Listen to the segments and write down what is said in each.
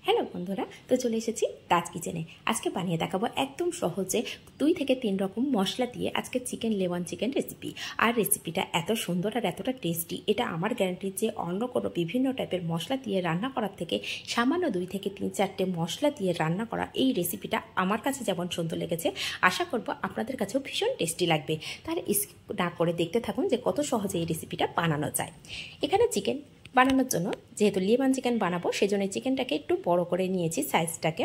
Hello বন্ধুরা, তো চলে এসেছি তাজ কিচেনে। আজকে বানিয়ে দেখাবো একদম সহজে 2 থেকে 3 রকম মশলা দিয়ে আজকে চিকেন লেমন চিকেন রেসিপি। আর রেসিপিটা এত সুন্দর আর এতটা টেস্টি, এটা আমার গ্যারান্টি যে অন্য কোনো বিভিন্ন টাইপের মশলা দিয়ে রান্না করার থেকে সামান্য 2 থেকে 3-4টে মশলা দিয়ে রান্না করা এই রেসিপিটা আমার কাছে যেমন সুন্দর লেগেছে, আশা করব আপনাদের কাছেও ভীষণ টেস্টি লাগবে। তাহলে স্কিপ না করে দেখতে থাকুন যে কত সহজে এই রেসিপিটা বানানো যায়। এখানে চিকেন বানানোর জন্য, যেহেতু লেমন চিকেন বানাবো, সেই জন্য চিকেনটাকে একটু বড় করে নিয়েছি সাইজটাকে।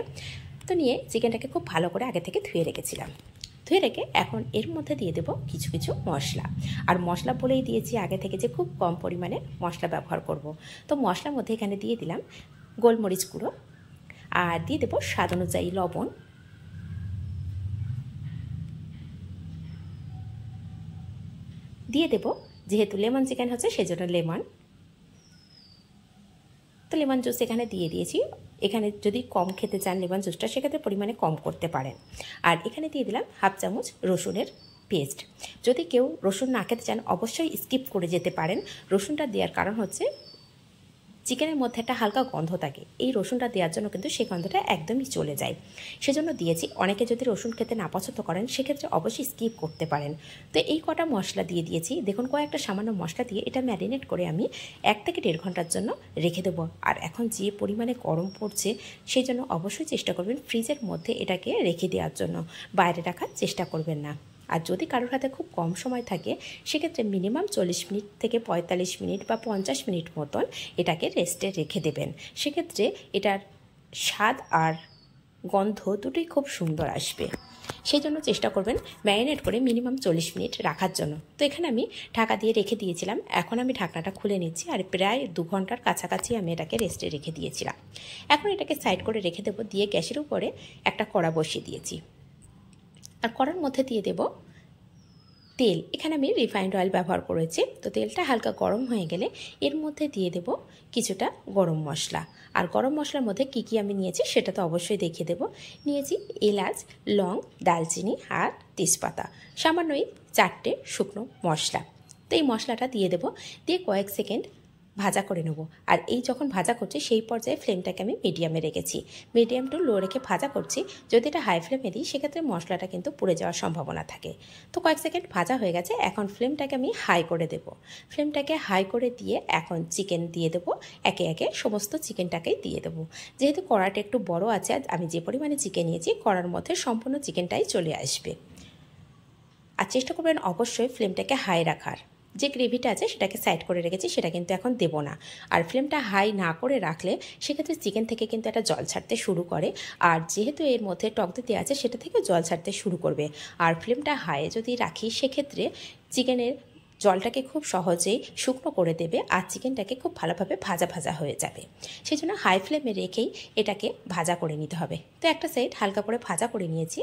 তো নিয়ে চিকেনটাকে খুব ভালো করে আগে থেকে ধুয়ে রেখেছিলাম। ধুয়ে রেখে এখন এর মধ্যে দিয়ে দেবো কিছু কিছু মশলা। আর মশলা বলেই দিয়েছি আগে থেকে যে খুব কম পরিমাণে মশলা ব্যবহার করব। তো মশলার মধ্যে এখানে দিয়ে দিলাম গোলমরিচ গুঁড়ো, আর দিয়ে দেবো স্বাদ অনুযায়ী লবণ, দিয়ে দেবো যেহেতু লেমন চিকেন হচ্ছে সেজন্য লেমন, তো লেমন জুস এখানে দিয়ে দিয়েছি। এখানে যদি কম খেতে চান লেমন জুসটা, সেক্ষেত্রে পরিমাণে কম করতে পারেন। আর এখানে দিয়ে দিলাম হাফ চামচ রসুনের পেস্ট। যদি কেউ রসুন না খেতে চান অবশ্যই স্কিপ করে যেতে পারেন। রসুনটা দেওয়ার কারণ হচ্ছে চিকেনের মধ্যে একটা হালকা গন্ধ থাকে, এই রসুনটা দেওয়ার জন্য কিন্তু সেই গন্ধটা একদমই চলে যায়, সেজন্য দিয়েছি। অনেকে যদি রসুন খেতে না পছন্দ করেন সেক্ষেত্রে অবশ্যই স্কিপ করতে পারেন। তো এই কটা মশলা দিয়ে দিয়েছি। দেখুন কয়েকটা সামান্য মশলা দিয়ে এটা ম্যারিনেট করে আমি 1 থেকে 1.5 ঘন্টার জন্য রেখে দেবো। আর এখন যে পরিমাণে গরম পড়ছে সেই জন্য অবশ্যই চেষ্টা করবেন ফ্রিজের মধ্যে এটাকে রেখে দেওয়ার জন্য, বাইরে রাখার চেষ্টা করবেন না। আর যদি কারোর হাতে খুব কম সময় থাকে সেক্ষেত্রে মিনিমাম 40 মিনিট থেকে 45 মিনিট বা 50 মিনিট মতন এটাকে রেস্টে রেখে দেবেন। সেক্ষেত্রে এটার স্বাদ আর গন্ধ দুটোই খুব সুন্দর আসবে। সেই জন্য চেষ্টা করবেন ম্যারিনেট করে মিনিমাম 40 মিনিট রাখার জন্য। তো এখানে আমি ঢাকা দিয়ে রেখে দিয়েছিলাম। এখন আমি ঢাকনাটা খুলে নিচ্ছি। আর প্রায় 2 ঘন্টার কাছাকাছি আমি এটাকে রেস্টে রেখে দিয়েছিলাম। এখন এটাকে সাইড করে রেখে দেবো। দিয়ে গ্যাসের উপরে একটা কড়া বসিয়ে দিয়েছি। আর কড়ার মধ্যে দিয়ে দেব তেল। এখানে আমি রিফাইন্ড অয়েল ব্যবহার করেছি। তো তেলটা হালকা গরম হয়ে গেলে এর মধ্যে দিয়ে দেব কিছুটা গরম মশলা। আর গরম মশলার মধ্যে কি কি আমি নিয়েছি সেটা তো অবশ্যই দেখিয়ে দেব। নিয়েছি এলাচ, লং, দালচিনি আর তেজপাতা, সামান্যই 4টে শুকনো মশলা। তো এই মশলাটা দিয়ে দেব। দিয়ে কয়েক সেকেন্ড ভাজা করে নেব। আর এই যখন ভাজা করছি সেই পর্যায়ে ফ্লেমটাকে আমি মিডিয়ামে রেখেছি। মিডিয়াম টু লো রেখে ভাজা করছি। যদি এটা হাই ফ্লেমে দিই সেক্ষেত্রে মশলাটা কিন্তু পুড়ে যাওয়ার সম্ভাবনা থাকে। তো কয়েক সেকেন্ড ভাজা হয়ে গেছে। এখন ফ্লেমটাকে আমি হাই করে দেব। ফ্লেমটাকে হাই করে দিয়ে এখন চিকেন দিয়ে দেবো। একে একে সমস্ত চিকেনটাকেই দিয়ে দেবো। যেহেতু কড়াটা একটু বড় আছে, আমি যে পরিমাণে চিকেন নিয়েছি কড়ার মধ্যে সম্পূর্ণ চিকেনটাই চলে আসবে। আর চেষ্টা করবেন অবশ্যই ফ্লেমটাকে হাই রাখার। যে গ্রেভিটা আছে সেটাকে সাইড করে রেখেছি, সেটা কিন্তু এখন দেব না। আর ফ্লেমটা হাই না করে রাখলে সেক্ষেত্রে চিকেন থেকে কিন্তু একটা জল ছাড়তে শুরু করে। আর যেহেতু এর মধ্যে টক দই আছে সেটা থেকে জল ছাড়তে শুরু করবে। আর ফ্লেমটা হাই যদি রাখি সেক্ষেত্রে চিকেনের জলটাকে খুব সহজেই শুকনো করে দেবে আর চিকেনটাকে খুব ভালোভাবে ভাজা ভাজা হয়ে যাবে। সেই জন্য হাই ফ্লেমে রেখেই এটাকে ভাজা করে নিতে হবে। তো একটা সাইড হালকা করে ভাজা করে নিয়েছি।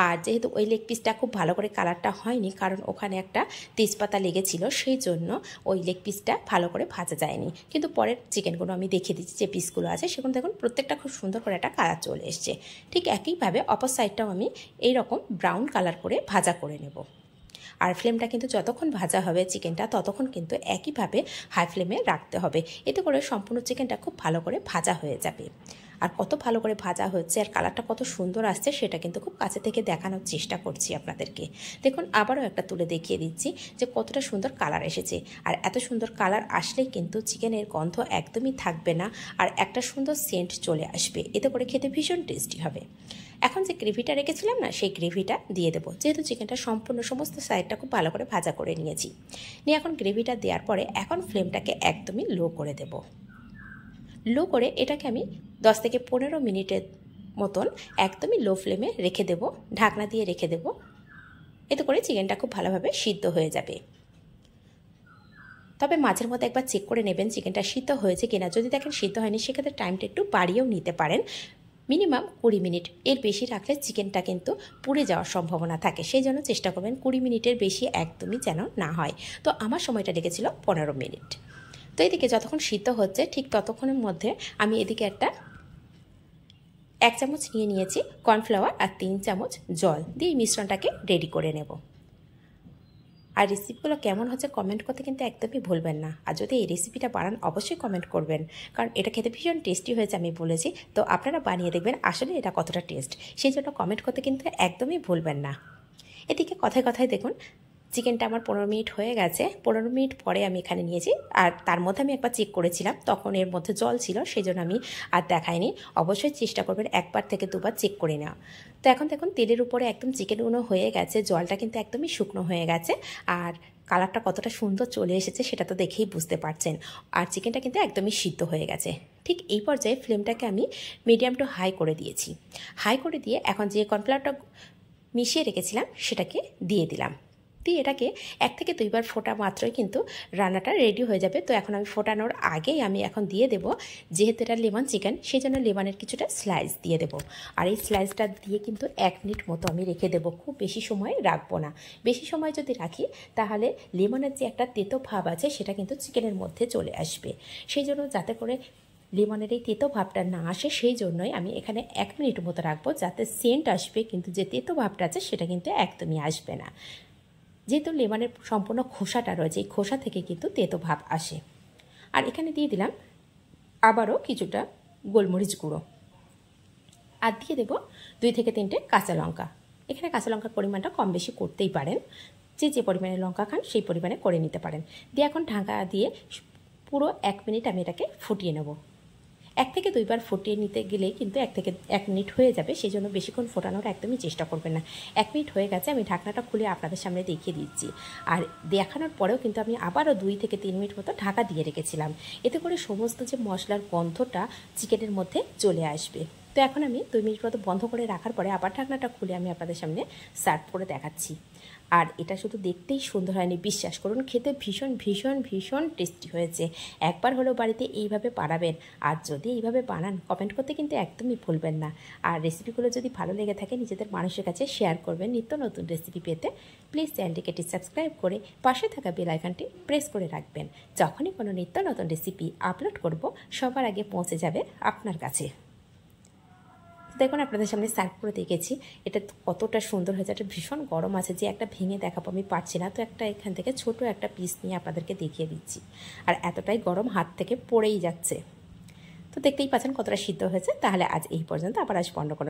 আর যেহেতু ওই লেগ পিসটা খুব ভালো করে কালারটা হয়নি, কারণ ওখানে একটা তেজপাতা লেগেছিল, সেই জন্য ওই লেগ পিসটা ভালো করে ভাজা যায়নি। কিন্তু পরের চিকেনগুলো আমি দেখিয়ে দিচ্ছি, যে পিসগুলো আছে সেগুলো দেখুন প্রত্যেকটা খুব সুন্দর করে একটা কালার চলে এসছে। ঠিক একইভাবে অপর সাইডটাও আমি এইরকম ব্রাউন কালার করে ভাজা করে নেব। আর ফ্লেমটা কিন্তু যতক্ষণ ভাজা হবে চিকেনটা ততক্ষণ কিন্তু একইভাবে হাই ফ্লেমে রাখতে হবে। এতে করে সম্পূর্ণ চিকেনটা খুব ভালো করে ভাজা হয়ে যাবে। আর কত ভালো করে ভাজা হচ্ছে আর কালারটা কত সুন্দর আসছে সেটা কিন্তু খুব কাছে থেকে দেখানোর চেষ্টা করছি আপনাদেরকে। দেখুন আবারও একটা তুলে দেখিয়ে দিচ্ছি যে কতটা সুন্দর কালার এসেছে। আর এত সুন্দর কালার আসলেই কিন্তু চিকেনের গন্ধ একদমই থাকবে না, আর একটা সুন্দর সেন্ট চলে আসবে। এতে করে খেতে ভীষণ টেস্টি হবে। এখন যে গ্রেভিটা রেখেছিলাম না, সেই গ্রেভিটা দিয়ে দেবো। যেহেতু চিকেনটা সম্পূর্ণ সমস্ত সাইডটা খুব ভালো করে ভাজা করে নিয়েছি, নিয়ে এখন গ্রেভিটা দেওয়ার পরে এখন ফ্লেমটাকে একদমই লো করে দেব। লো করে এটাকে আমি 10 থেকে 15 মিনিটের মতন একদমই লো ফ্লেমে রেখে দেব, ঢাকনা দিয়ে রেখে দেব। এতে করে চিকেনটা খুব ভালোভাবে সিদ্ধ হয়ে যাবে। তবে মাঝের মধ্যে একবার চেক করে নেবেন চিকেনটা সিদ্ধ হয়েছে কিনা। যদি দেখেন সিদ্ধ হয়নি সেক্ষেত্রে টাইমটা একটু বাড়িয়েও নিতে পারেন। মিনিমাম 20 মিনিট, এর বেশি রাখলে চিকেনটা কিন্তু পুড়ে যাওয়ার সম্ভাবনা থাকে। সেই জন্য চেষ্টা করবেন 20 মিনিটের বেশি একদমই যেন না হয়। তো আমার সময়টা লেগেছিল 15 মিনিট। তো এদিকে যতক্ষণ সিদ্ধ হচ্ছে ঠিক ততক্ষণের মধ্যে আমি এদিকে একটা 1 চামচ নিয়ে নিয়েছি কর্নফ্লাওয়ার আর 3 চামচ জল দিয়ে মিশ্রণটাকে রেডি করে নেব। আর রেসিপিগুলো কেমন হচ্ছে কমেন্ট করতে কিন্তু একদমই ভুলবেন না। আর যদি এই রেসিপিটা বানান অবশ্যই কমেন্ট করবেন, কারণ এটা খেতে ভীষণ টেস্টি হয়েছে আমি বলেছি। তো আপনারা বানিয়ে দেখবেন আসলে এটা কতটা টেস্ট, সেই জন্য কমেন্ট করতে কিন্তু একদমই ভুলবেন না। এদিকে কথায় কথায় দেখুন চিকেনটা আমার 15 মিনিট হয়ে গেছে। 15 মিনিট পরে আমি এখানে নিয়েছি, আর তার মধ্যে আমি একবার চেক করেছিলাম, তখন এর মধ্যে জল ছিল, সেই জন্য আমি আর দেখাইনি। অবশ্যই চেষ্টা করবেন একবার থেকে দুবার চেক করে নেওয়া। তো এখন দেখুন তেলের উপরে একদম চিকেনগুলো হয়ে গেছে, জলটা কিন্তু একদমই শুকনো হয়ে গেছে, আর কালারটা কতটা সুন্দর চলে এসেছে সেটা তো দেখেই বুঝতে পারছেন। আর চিকেনটা কিন্তু একদমই সিদ্ধ হয়ে গেছে। ঠিক এই পর্যায়ে ফ্লেমটাকে আমি মিডিয়াম টু হাই করে দিয়েছি। হাই করে দিয়ে এখন যে কর্নফ্লাওয়ারটা মিশিয়ে রেখেছিলাম সেটাকে দিয়ে দিলাম। দিয়ে এটাকে 1 থেকে 2 বার ফোটা মাত্রই কিন্তু রান্নাটা রেডি হয়ে যাবে। তো এখন আমি ফোটানোর আগেই আমি এখন দিয়ে দেব, যেহেতু এটা লেমন চিকেন সেই জন্য লেমনের কিছুটা স্লাইস দিয়ে দেব। আর এই স্লাইসটা দিয়ে কিন্তু 1 মিনিট মতো আমি রেখে দেবো, খুব বেশি সময় রাখবো না। বেশি সময় যদি রাখি তাহলে লেমনের যে একটা তেতো ভাব আছে সেটা কিন্তু চিকেনের মধ্যে চলে আসবে। সেই জন্য যাতে করে লেমনের এই তেতো ভাবটা না আসে সেই জন্যই আমি এখানে 1 মিনিট মতো রাখবো, যাতে সেন্ট আসবে, কিন্তু যে তেতো ভাবটা আছে সেটা কিন্তু একদমই আসবে না। যেহেতু লেমনের সম্পূর্ণ খোসাটা রয়েছে, এই খোসা থেকে কিন্তু তেতো ভাব আসে। আর এখানে দিয়ে দিলাম আবারও কিছুটা গোলমরিচ গুঁড়ো, আর দিয়ে দেবো 2 থেকে 3টে কাঁচা লঙ্কা। এখানে কাঁচা লঙ্কার পরিমাণটা কম বেশি করতেই পারেন, যে পরিমাণে লঙ্কা খান সেই পরিমাণে করে নিতে পারেন। দিয়ে এখন ঢাকা দিয়ে পুরো 1 মিনিট আমি এটাকে ফুটিয়ে নেব। 1 থেকে 2 বার ফুটিয়ে নিতে গেলেই কিন্তু 1 থেকে 1 মিনিট হয়ে যাবে, সেই জন্য বেশিক্ষণ ফোটানোর একদমই চেষ্টা করবেন না। 1 মিনিট হয়ে গেছে, আমি ঢাকনাটা খুলে আপনাদের সামনে দেখিয়ে দিচ্ছি। আর দেখানোর পরেও কিন্তু আমি আবারও 2 থেকে 3 মিনিট মতো ঢাকা দিয়ে রেখেছিলাম, এতে করে সমস্ত যে মশলার গন্ধটা চিকেনের মধ্যে চলে আসবে। তো এখন আমি 2 মিনিট মতো বন্ধ করে রাখার পরে আবার ঢাকনাটা খুলে আমি আপনাদের সামনে সার্ভ করে দেখাচ্ছি। আর এটা শুধু দেখতেই সুন্দর হয়নি, বিশ্বাস করুন খেতে ভীষণ ভীষণ ভীষণ টেস্টি হয়েছে। একবার হলেও বাড়িতে এইভাবে বানাবেন, আর যদি এইভাবে বানান কমেন্ট করতে কিন্তু একদমই ভুলবেন না। আর রেসিপিগুলো যদি ভালো লেগে থাকে নিজেদের মানুষের কাছে শেয়ার করবেন। নিত্য নতুন রেসিপি পেতে প্লিজ চ্যানেলটিকে সাবস্ক্রাইব করে পাশে থাকা বেল আইকনটি প্রেস করে রাখবেন। যখনই কোনো নিত্য নতুন রেসিপি আপলোড করব সবার আগে পৌঁছে যাবে আপনার কাছে। দেখুন আপনাদের সামনে সার্ভ করে দেখেছি, এটা কতটা সুন্দর হয়েছে। এটা ভীষণ গরম আছে, যে একটা ভেঙে দেখাবো আমি পারছি না, তো একটা এখান থেকে ছোট একটা পিস নিয়ে আপনাদেরকে দেখিয়ে দিচ্ছি। আর এতটাই গরম হাত থেকে পড়েই যাচ্ছে। তো দেখতেই পাচ্ছেন কতটা সিদ্ধ হয়েছে। তাহলে আজ এই পর্যন্ত, আবার আসবো অন্য কোনো